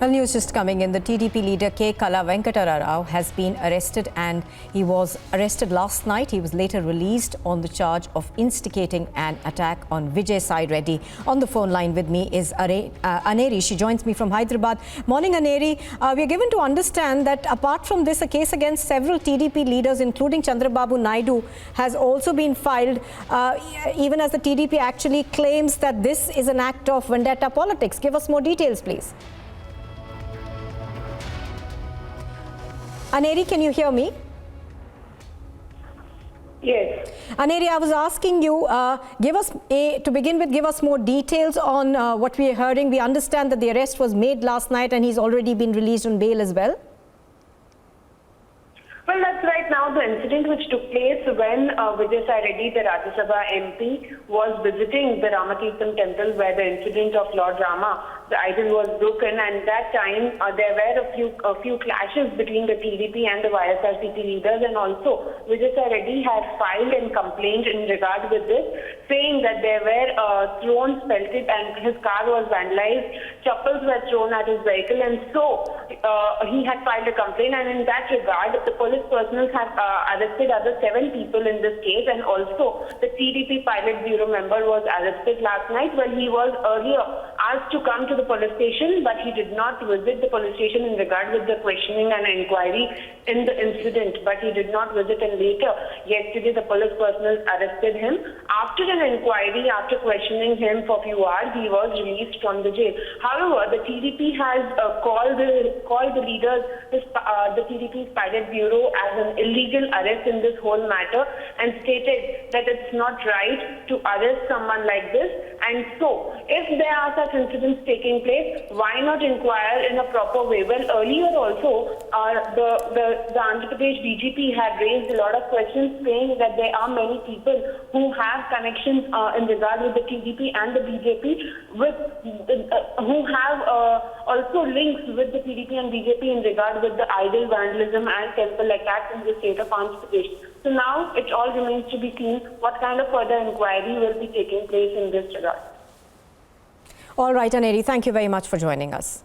Well, news just coming in. The TDP leader K. Kala Venkatara Rao has been arrested, and he was arrested last night. He was later released on the charge of instigating an attack on Vijay Sai Reddy. On the phone line with me is Aneri. She joins me from Hyderabad. Morning, Aneri. We are given to understand that apart from this, a case against several TDP leaders, including Chandrababu Naidu, has also been filed, even as the TDP actually claims that this is an act of vendetta politics. Give us more details, please. Aneri, can you hear me? Yes. Aneri, I was asking you, to begin with, give us more details on what we are hearing. We understand that the arrest was made last night and he's already been released on bail as well. Well, that's right. Now, the incident which took place when Vijay Sai Reddy, the Rajya Sabha MP, was visiting the Ramakirtan temple where the incident of Lord Rama, the idol, was broken, and that time there were a few clashes between the TDP and the YSRCP leaders, and also Vijay Sai Reddy had filed and complained in regard with this, saying that there were stones pelted and his car was vandalized, chappals were thrown at his vehicle, and so he had filed a complaint, and in that regard, the police personnel have arrested other 7 people in this case, and also the TDP Pilot Bureau member was arrested last night. Well, he was earlier asked to come to the police station, but he did not visit the police station in regard with the questioning and inquiry in the incident, but he did not visit, and later, yesterday, the police personnel arrested him. After an inquiry, after questioning him for a few hours, he was released from the jail. However, the TDP has called the leaders, the TDP's Pilot Bureau, as an illegal arrest in this whole matter, and stated that it's not right to arrest someone like this. And so, if there are such incidents taking place, why not inquire in a proper way? Well, earlier also, the Andhra Pradesh DGP had raised a lot of questions, saying that there are many people who have connections in regard with the TDP and the BJP, who have also links with the TDP and BJP in regard with the idol vandalism and temple attacks in the state of Andhra Pradesh. So now it all remains to be seen what kind of further inquiry will be taking place in this regard. All right, Aneri, thank you very much for joining us.